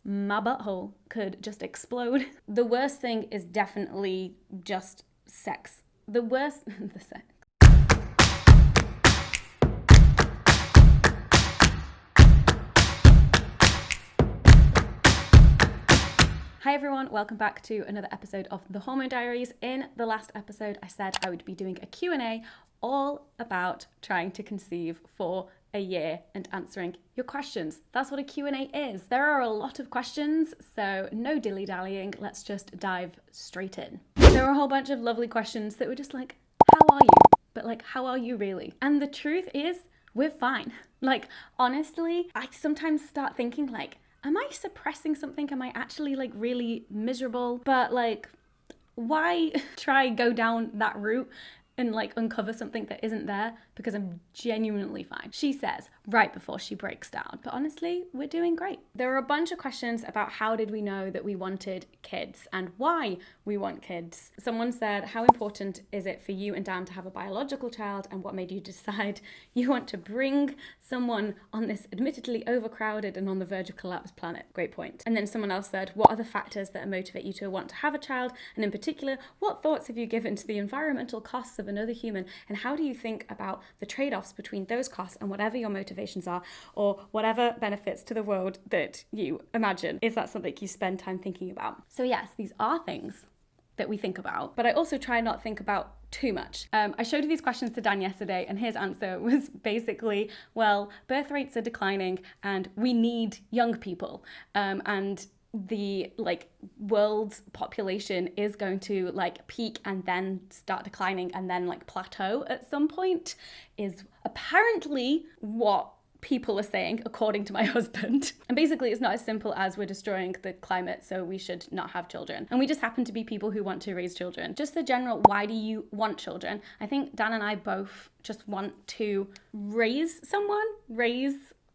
my butthole could just explode. The worst thing is definitely just sex. The worst, the sex. Hi everyone, welcome back to another episode of the Hormone Diaries. In the last episode, I said I would be doing a Q&A all about trying to conceive for a year and answering your questions. That's what a Q&A is. There are a lot of questions, so no dilly-dallying. Let's just dive straight in. There were a whole bunch of lovely questions that were just like, how are you? But like, how are you really? And the truth is, we're fine. Like, honestly, I sometimes start thinking like, am I suppressing something? Am I actually like really miserable? But like, why try go down that route and like uncover something that isn't there, because I'm genuinely fine. She says right before she breaks down, but honestly, we're doing great. There are a bunch of questions about how did we know that we wanted kids and why we want kids. Someone said, how important is it for you and Dan to have a biological child, and what made you decide you want to bring someone on this admittedly overcrowded and on the verge of collapse planet? Great point. And then someone else said, what are the factors that motivate you to want to have a child? And in particular, what thoughts have you given to the environmental costs of another human, and how do you think about the trade-offs between those costs and whatever your motivations are, or whatever benefits to the world that you imagine? Is that something you spend time thinking about? So yes, these are things that we think about, but I also try not think about too much. I showed these questions to Dan yesterday, and his answer was basically, well, birth rates are declining and we need young people, and the like world's population is going to like peak and then start declining and then like plateau at some point, is apparently what people are saying, according to my husband. And basically it's not as simple as we're destroying the climate, so we should not have children. And we just happen to be people who want to raise children. Just the general, why do you want children? I think Dan and I both just want to raise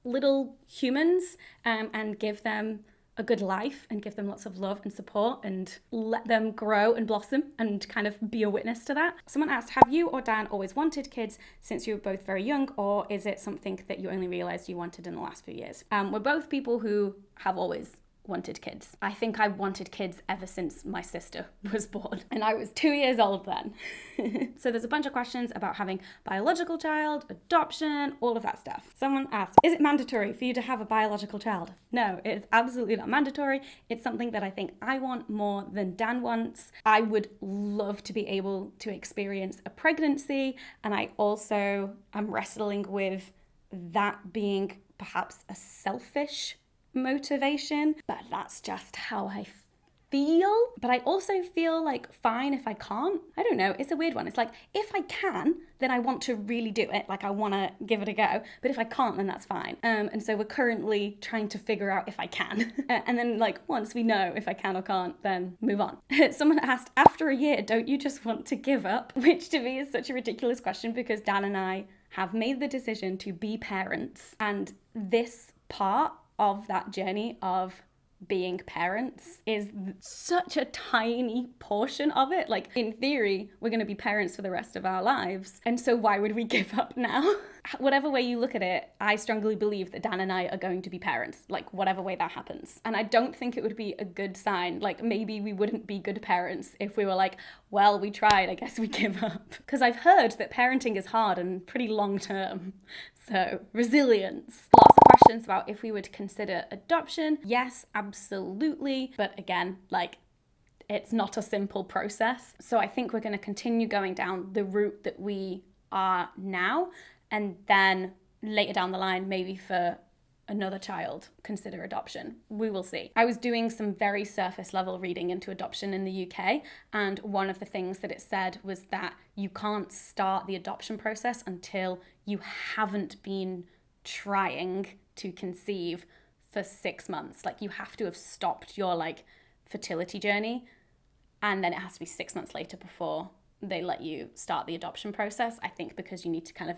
little humans, and give them a good life and give them lots of love and support and let them grow and blossom and kind of be a witness to that. Someone asked, have you or Dan always wanted kids since you were both very young, or is it something that you only realized you wanted in the last few years? We're both people who have always wanted kids. I think I wanted kids ever since my sister was born, and I was 2 years old then. So there's a bunch of questions about having biological child, adoption, all of that stuff. Someone asked, is it mandatory for you to have a biological child? No, it's absolutely not mandatory. It's something that I think I want more than Dan wants. I would love to be able to experience a pregnancy, and I also am wrestling with that being perhaps a selfish motivation, but that's just how I feel. But I also feel like fine if I can't. I don't know, it's a weird one. It's like, if I can, then I want to really do it, like I want to give it a go, but if I can't, then that's fine. And so we're currently trying to figure out if I can. And then like, once we know if I can or can't, then move on. Someone asked, after a year, don't you just want to give up? Which to me is such a ridiculous question, because Dan and I have made the decision to be parents, and this part of that journey of being parents is such a tiny portion of it. Like, in theory, we're going to be parents for the rest of our lives, and so why would we give up now? Whatever way you look at it, I strongly believe that Dan and I are going to be parents, like whatever way that happens. And I don't think it would be a good sign. Like, maybe we wouldn't be good parents if we were like, well, we tried, I guess we give up. Because I've heard that parenting is hard and pretty long term. So, resilience. Lots of questions about if we would consider adoption. Yes, absolutely. But again, like, it's not a simple process. So I think we're going to continue going down the route that we are now, and then later down the line, maybe for another child, consider adoption. We will see. I was doing some very surface level reading into adoption in the UK, and one of the things that it said was that you can't start the adoption process until you haven't been trying to conceive for 6 months. Like, you have to have stopped your like fertility journey, and then it has to be 6 months later before they let you start the adoption process. I think because you need to kind of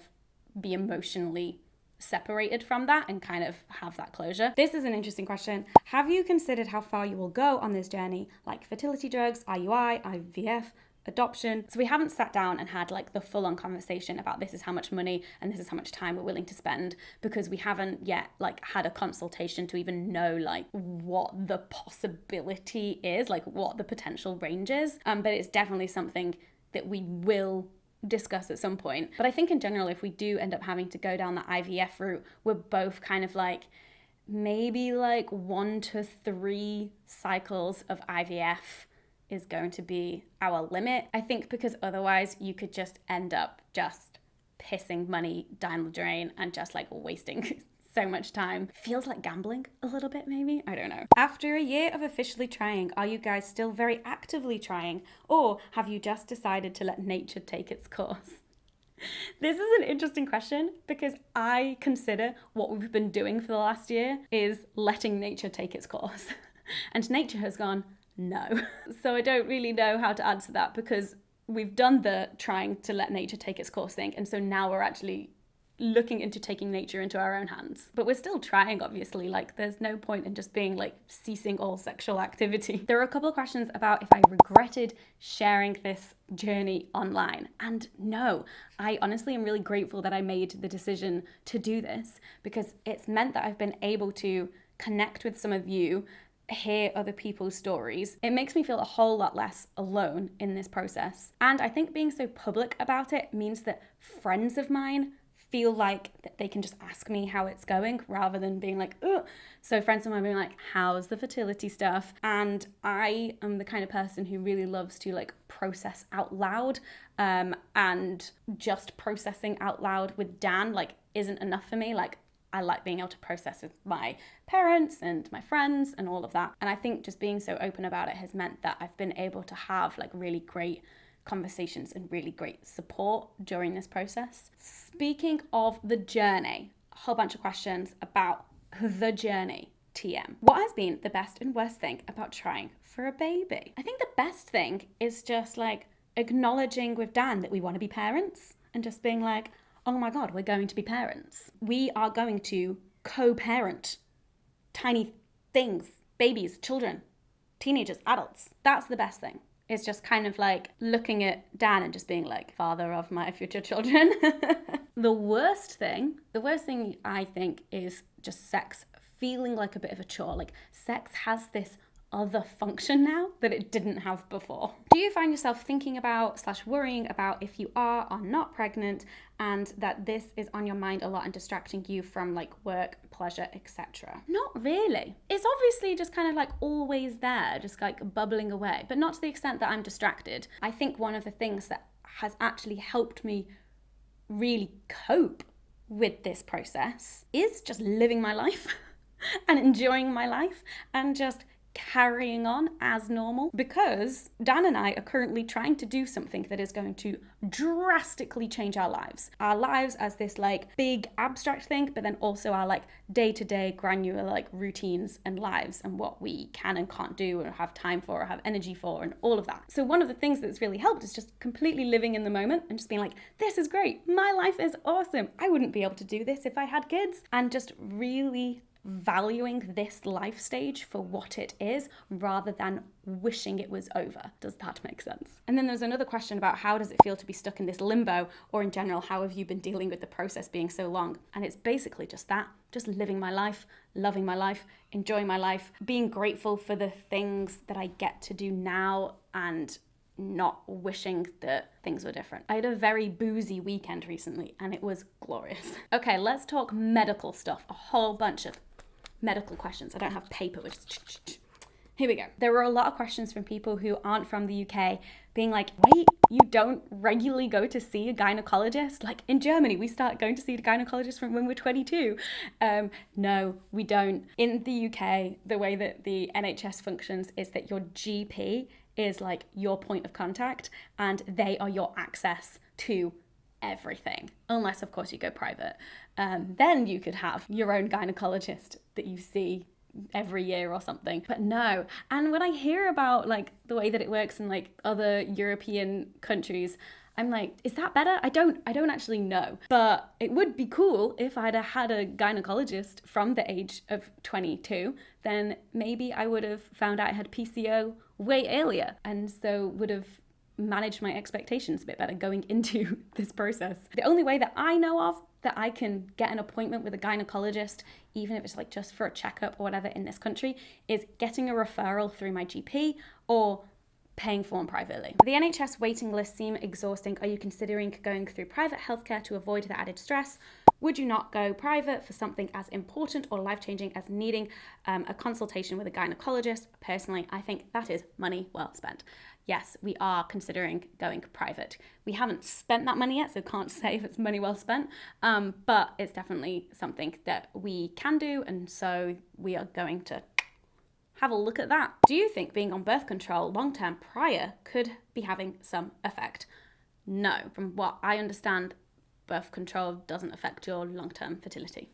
be emotionally separated from that and kind of have that closure. This is an interesting question. Have you considered how far you will go on this journey, like fertility drugs, IUI, IVF, adoption. So we haven't sat down and had like the full-on conversation about this is how much money and this is how much time we're willing to spend, because we haven't yet like had a consultation to even know like what the possibility is, like what the potential range is. But it's definitely something that we will discuss at some point. But I think in general, if we do end up having to go down the IVF route, we're both kind of like maybe like 1 to 3 cycles of IVF is going to be our limit. I think because otherwise you could just end up just pissing money down the drain and just like wasting so much time. Feels like gambling a little bit, maybe. I don't know. After a year of officially trying, are you guys still very actively trying, or have you just decided to let nature take its course? This is an interesting question because I consider what we've been doing for the last year is letting nature take its course. And nature has gone, no. So I don't really know how to answer that, because we've done the trying to let nature take its course thing. And so now we're actually looking into taking nature into our own hands. But we're still trying, obviously. Like, there's no point in just being like ceasing all sexual activity. There are a couple of questions about if I regretted sharing this journey online. And no, I honestly am really grateful that I made the decision to do this, because it's meant that I've been able to connect with some of you, hear other people's stories. It makes me feel a whole lot less alone in this process. And I think being so public about it means that friends of mine feel like that they can just ask me how it's going rather than being like, oh. So friends of mine being like, how's the fertility stuff? And I am the kind of person who really loves to like process out loud, and just processing out loud with Dan like isn't enough for me. Like, I like being able to process with my parents and my friends and all of that. And I think just being so open about it has meant that I've been able to have like really great conversations and really great support during this process. Speaking of the journey, a whole bunch of questions about the journey. TM. What has been the best and worst thing about trying for a baby? I think the best thing is just like acknowledging with Dan that we want to be parents and just being like, oh my God, we're going to be parents. We are going to co-parent tiny things, babies, children, teenagers, adults. That's the best thing. It's just kind of like looking at Dan and just being like, father of my future children. The worst thing I think is just sex feeling like a bit of a chore. Like, sex has this other function now that it didn't have before. Do you find yourself thinking about / worrying about if you are or not pregnant, and that this is on your mind a lot and distracting you from like work, pleasure, etc.? Not really. It's obviously just kind of like always there, just like bubbling away, but not to the extent that I'm distracted. I think one of the things that has actually helped me really cope with this process is just living my life and enjoying my life and just carrying on as normal, because Dan and I are currently trying to do something that is going to drastically change our lives. Our lives as this like big abstract thing, but then also our like day-to-day granular like routines and lives and what we can and can't do or have time for or have energy for and all of that. So one of the things that's really helped is just completely living in the moment and just being like, this is great. My life is awesome. I wouldn't be able to do this if I had kids. And just really valuing this life stage for what it is rather than wishing it was over. Does that make sense? And then there's another question about how does it feel to be stuck in this limbo, or in general, how have you been dealing with the process being so long? And it's basically just that, just living my life, loving my life, enjoying my life, being grateful for the things that I get to do now and not wishing that things were different. I had a very boozy weekend recently and it was glorious. Okay, let's talk medical stuff. A whole bunch of medical questions. I don't have paper, which is... Here we go. There were a lot of questions from people who aren't from the UK being like, wait, you don't regularly go to see a gynecologist? Like in Germany, we start going to see a gynecologist from when we're 22. No, we don't. In the UK, the way that the NHS functions is that your GP is like your point of contact and they are your access to everything. Unless, of course, you go private. Then you could have your own gynecologist that you see every year or something. But no. And when I hear about like the way that it works in like other European countries, I'm like, is that better? I don't actually know. But it would be cool if I'd had a gynecologist from the age of 22, then maybe I would have found out I had PCO way earlier and so would have manage my expectations a bit better going into this process. The only way that I know of that I can get an appointment with a gynecologist, even if it's like just for a checkup or whatever in this country, is getting a referral through my GP or paying for one privately. The NHS waiting lists seem exhausting. Are you considering going through private healthcare to avoid the added stress? Would you not go private for something as important or life-changing as needing a consultation with a gynecologist? Personally, I think that is money well spent. Yes, we are considering going private. We haven't spent that money yet, so can't say if it's money well spent, but it's definitely something that we can do, and so we are going to have a look at that. Do you think being on birth control long-term prior could be having some effect? No. From what I understand, birth control doesn't affect your long-term fertility.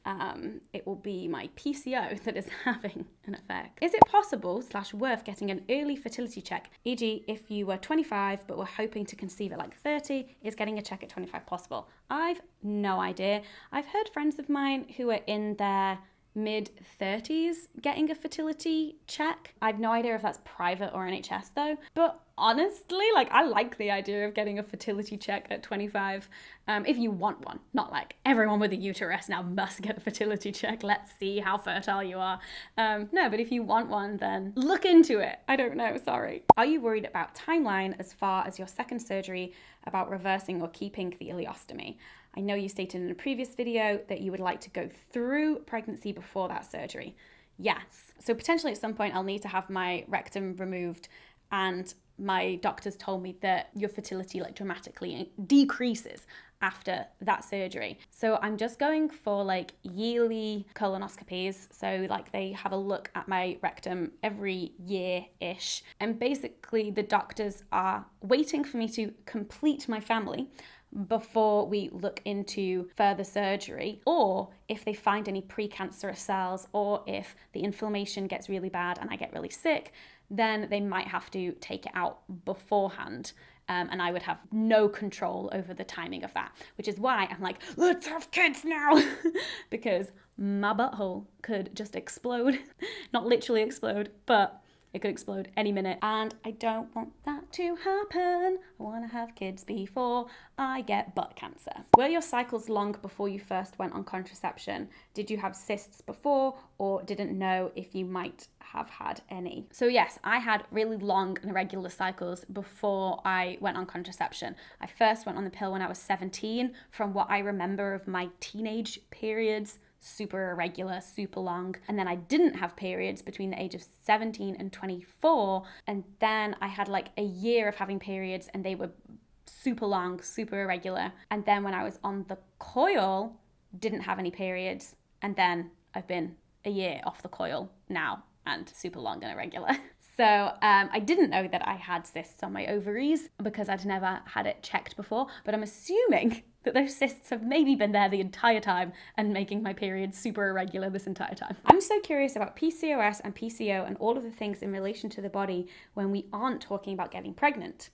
It will be my PCO that is having an effect. Is it possible / worth getting an early fertility check? E.g., if you were 25 but were hoping to conceive at like 30, is getting a check at 25 possible? I've no idea. I've heard friends of mine who are in their mid-30s getting a fertility check. I've no idea if that's private or NHS though, but honestly, like, I like the idea of getting a fertility check at 25 if you want one. Not like everyone with a uterus now must get a fertility check, let's see how fertile you are. No, but if you want one, then look into it. I don't know, sorry. Are you worried about timeline as far as your second surgery, about reversing or keeping the ileostomy? I know you stated in a previous video that you would like to go through pregnancy before that surgery. Yes. So potentially at some point I'll need to have my rectum removed, and my doctors told me that your fertility like dramatically decreases after that surgery. So I'm just going for like yearly colonoscopies. So like they have a look at my rectum every year-ish. And basically the doctors are waiting for me to complete my family before we look into further surgery, or if they find any precancerous cells, or if the inflammation gets really bad and I get really sick, then they might have to take it out beforehand. And I would have no control over the timing of that, which is why I'm like, let's have kids now, because my butthole could just explode. Not literally explode, but it could explode any minute, and I don't want that to happen. I want to have kids before I get butt cancer. Were your cycles long before you first went on contraception? Did you have cysts before, or didn't know if you might have had any? So yes, I had really long and irregular cycles before I went on contraception. I first went on the pill when I was 17. From what I remember of my teenage periods, super irregular, super long. And then I didn't have periods between the age of 17 and 24. And then I had like a year of having periods, and they were super long, super irregular. And then when I was on the coil, didn't have any periods. And then I've been a year off the coil now and super long and irregular. So I didn't know that I had cysts on my ovaries because I'd never had it checked before, but I'm assuming that those cysts have maybe been there the entire time and making my period super irregular this entire time. I'm so curious about PCOS and PCO and all of the things in relation to the body when we aren't talking about getting pregnant.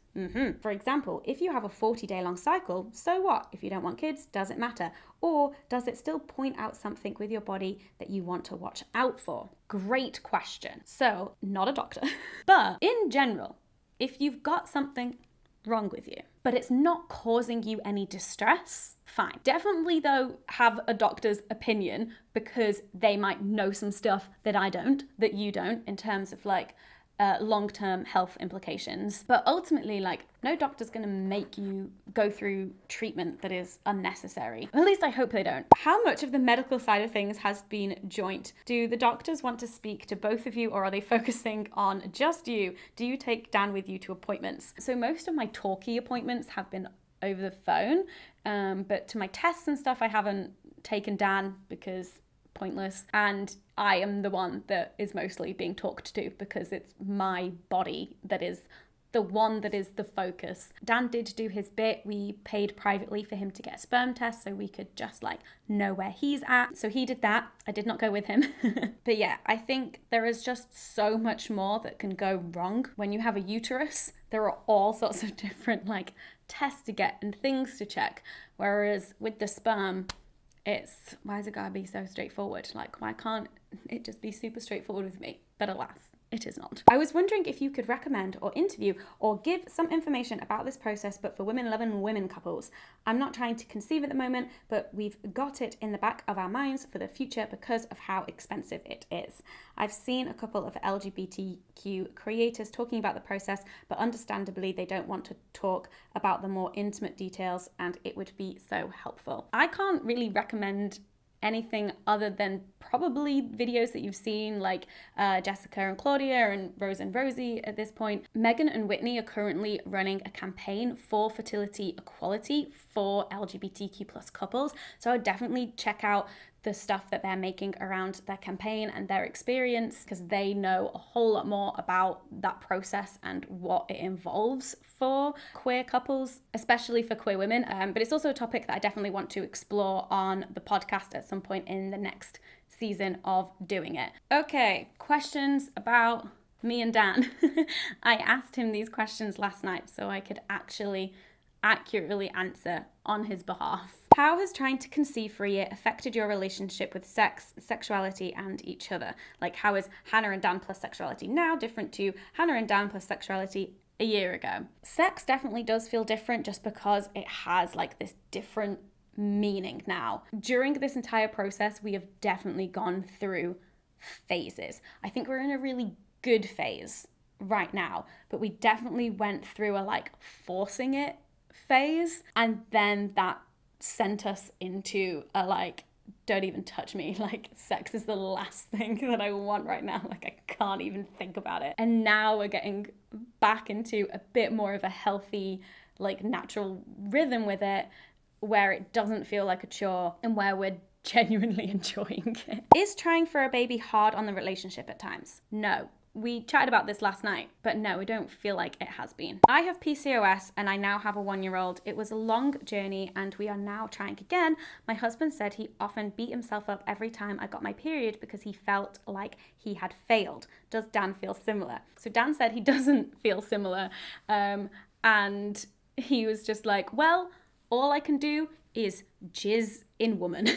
For example, if you have a 40-day long cycle, so what? If you don't want kids, does it matter? Or does it still point out something with your body that you want to watch out for? Great question. So, not a doctor, but in general, if you've got something wrong with you, but it's not causing you any distress, fine. Definitely though, have a doctor's opinion, because they might know some stuff that I don't, that you don't, in terms of like long-term health implications. But ultimately, like, no doctor's gonna make you go through treatment that is unnecessary. At least I hope they don't. How much of the medical side of things has been joint? Do the doctors want to speak to both of you, or are they focusing on just you? Do you take Dan with you to appointments? So most of my talkie appointments have been over the phone, but to my tests and stuff, I haven't taken Dan because pointless, and I am the one that is mostly being talked to because it's my body that is the one that is the focus. Dan did do his bit. We paid privately for him to get a sperm test so we could just like know where he's at. So he did that. I did not go with him. But yeah, I think there is just so much more that can go wrong when you have a uterus. There are all sorts of different like tests to get and things to check. Whereas with the sperm, why has it gotta be so straightforward? Like, why can't it just be super straightforward with me? But alas, It is not. I was wondering if you could recommend or interview or give some information about this process, but for women loving women couples. I'm not trying to conceive at the moment, but we've got it in the back of our minds for the future because of how expensive it is. I've seen a couple of LGBTQ creators talking about the process, but understandably they don't want to talk about the more intimate details, and it would be so helpful. I can't really recommend anything other than probably videos that you've seen, like Jessica and Claudia and Rose and Rosie at this point. Megan and Whitney are currently running a campaign for fertility equality for LGBTQ plus couples. So I would definitely check out the stuff that they're making around their campaign and their experience, because they know a whole lot more about that process and what it involves for queer couples, especially for queer women. But it's also a topic that I definitely want to explore on the podcast at some point in the next season of doing it. Okay, questions about me and Dan. I asked him these questions last night so I could actually accurately answer on his behalf. How has trying to conceive for a year affected your relationship with sex, sexuality, and each other? Like, how is Hannah and Dan plus sexuality now different to Hannah and Dan plus sexuality a year ago? Sex definitely does feel different just because it has like this different meaning now. During this entire process, we have definitely gone through phases. I think we're in a really good phase right now, but we definitely went through a like forcing it phase, and then that sent us into a like, don't even touch me, like sex is the last thing that I want right now, like I can't even think about it. And now we're getting back into a bit more of a healthy, like natural rhythm with it, where it doesn't feel like a chore and where we're genuinely enjoying it. Is trying for a baby hard on the relationship at times? No. We chatted about this last night, but no, we don't feel like it has been. I have PCOS and I now have a 1-year-old. It was a long journey and we are now trying again. My husband said he often beat himself up every time I got my period because he felt like he had failed. Does Dan feel similar? So Dan said he doesn't feel similar. And he was just like, well, all I can do is jizz in woman.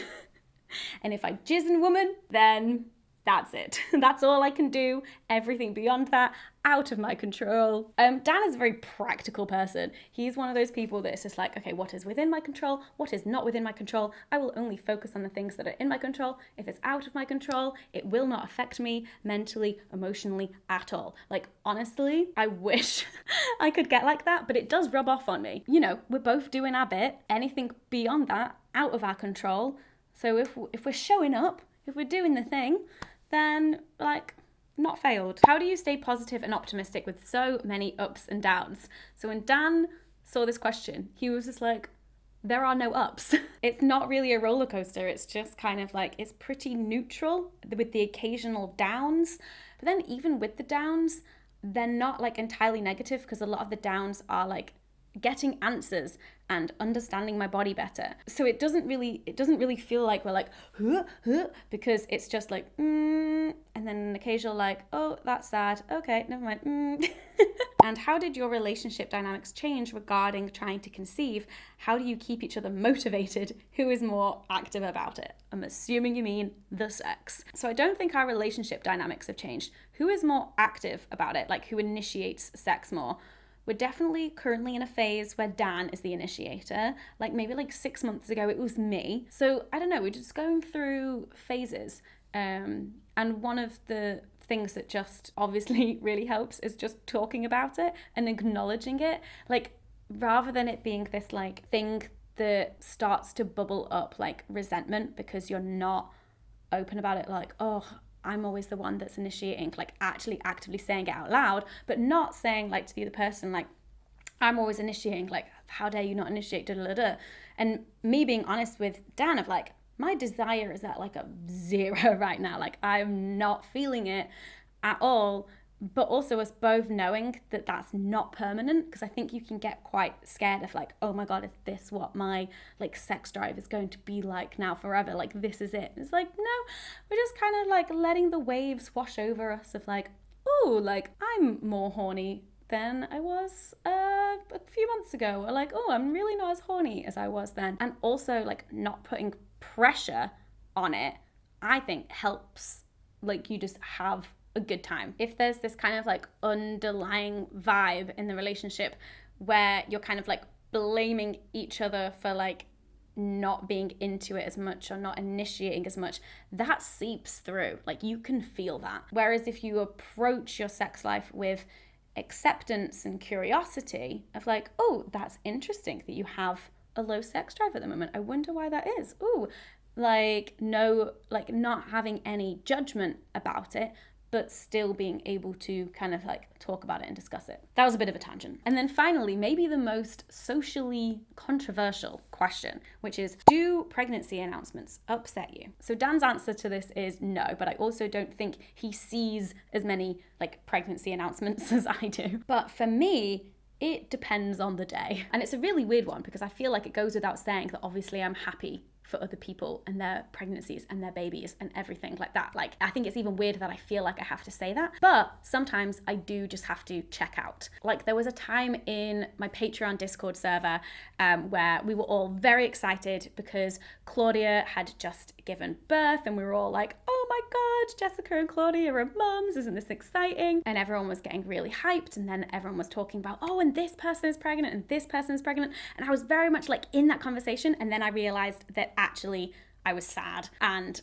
And if I jizz in woman, then that's it. That's all I can do. Everything beyond that, out of my control. Dan is a very practical person. He's one of those people that is just like, okay, what is within my control? What is not within my control? I will only focus on the things that are in my control. If it's out of my control, it will not affect me mentally, emotionally at all. Like, honestly, I wish I could get like that, but it does rub off on me. You know, we're both doing our bit. Anything beyond that, out of our control. So if we're showing up, if we're doing the thing, then like, not failed. How do you stay positive and optimistic with so many ups and downs? So when Dan saw this question, he was just like, there are no ups. It's not really a roller coaster. It's just kind of like, it's pretty neutral with the occasional downs. But then even with the downs, they're not like entirely negative, because a lot of the downs are like getting answers and understanding my body better. So it doesn't really feel like we're like, because it's just like, and then an occasional like, oh, that's sad. Okay, never mind. And how did your relationship dynamics change regarding trying to conceive? How do you keep each other motivated? Who is more active about it? I'm assuming you mean the sex. So I don't think our relationship dynamics have changed. Who is more active about it? Like, who initiates sex more? We're definitely currently in a phase where Dan is the initiator. Like maybe like 6 months ago, it was me. So I don't know, we're just going through phases. And one of the things that just obviously really helps is just talking about it and acknowledging it. Like, rather than it being this like thing that starts to bubble up like resentment because you're not open about it, like, oh, I'm always the one that's initiating, like actually actively saying it out loud, but not saying like to the other person, like, I'm always initiating, like, how dare you not initiate, da da da. And me being honest with Dan of like, my desire is at like a 0 right now. Like, I'm not feeling it at all. But also us both knowing that that's not permanent, because I think you can get quite scared of like, oh my God, is this what my like sex drive is going to be like now forever? Like, this is it. It's like, no, we're just kind of like letting the waves wash over us of like, oh, like I'm more horny than I was a few months ago. Or like, oh, I'm really not as horny as I was then. And also like not putting pressure on it, I think helps like you just have a good time. If there's this kind of like underlying vibe in the relationship where you're kind of like blaming each other for like not being into it as much or not initiating as much, that seeps through. Like you can feel that. Whereas if you approach your sex life with acceptance and curiosity of like, oh, that's interesting that you have a low sex drive at the moment. I wonder why that is. Ooh, like no, like not having any judgment about it, but still being able to kind of like talk about it and discuss it. That was a bit of a tangent. And then finally, maybe the most socially controversial question, which is, do pregnancy announcements upset you? So Dan's answer to this is no, but I also don't think he sees as many like pregnancy announcements as I do. But for me, it depends on the day. And it's a really weird one because I feel like it goes without saying that obviously I'm happy for other people and their pregnancies and their babies and everything like that. Like, I think it's even weird that I feel like I have to say that, but sometimes I do just have to check out. Like there was a time in my Patreon Discord server where we were all very excited because Claudia had just given birth and we were all like, oh my God, Jessica and Claudia are mums, isn't this exciting? And everyone was getting really hyped, and then everyone was talking about, oh, and this person is pregnant and this person is pregnant. And I was very much like in that conversation, and then I realized that actually I was sad, and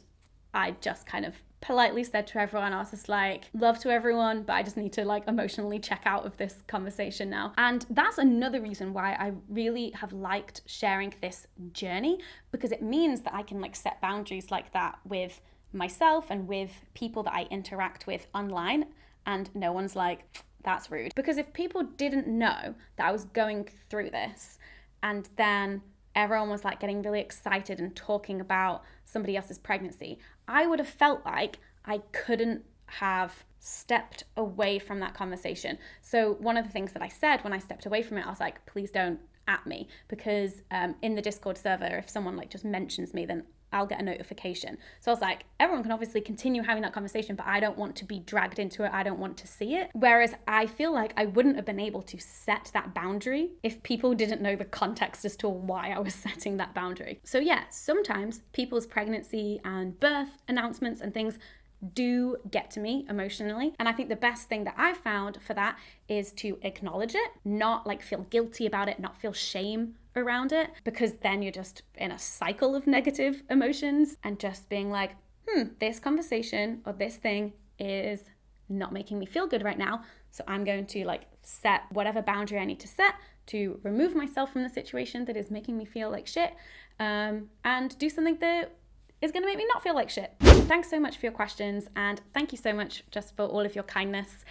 I just kind of politely said to everyone, I was just like, love to everyone, but I just need to like emotionally check out of this conversation now. And that's another reason why I really have liked sharing this journey, because it means that I can like set boundaries like that with myself and with people that I interact with online, and no one's like, that's rude. Because if people didn't know that I was going through this, and then everyone was like getting really excited and talking about somebody else's pregnancy, I would have felt like I couldn't have stepped away from that conversation. So one of the things that I said when I stepped away from it, I was like, please don't at me, because in the Discord server, if someone like just mentions me, then I'll get a notification. So I was like, everyone can obviously continue having that conversation, but I don't want to be dragged into it. I don't want to see it. Whereas I feel like I wouldn't have been able to set that boundary if people didn't know the context as to why I was setting that boundary. So yeah, sometimes people's pregnancy and birth announcements and things do get to me emotionally. And I think the best thing that I've found for that is to acknowledge it, not like feel guilty about it, not feel shame around it, because then you're just in a cycle of negative emotions, and just being like, this conversation or this thing is not making me feel good right now. So I'm going to like set whatever boundary I need to set to remove myself from the situation that is making me feel like shit, and do something that is going to make me not feel like shit. Thanks so much for your questions, and thank you so much just for all of your kindness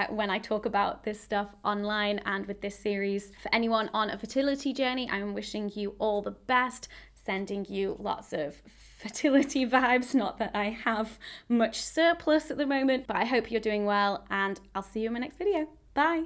when I talk about this stuff online and with this series. For anyone on a fertility journey, I'm wishing you all the best, sending you lots of fertility vibes. Not that I have much surplus at the moment, but I hope you're doing well, and I'll see you in my next video. Bye.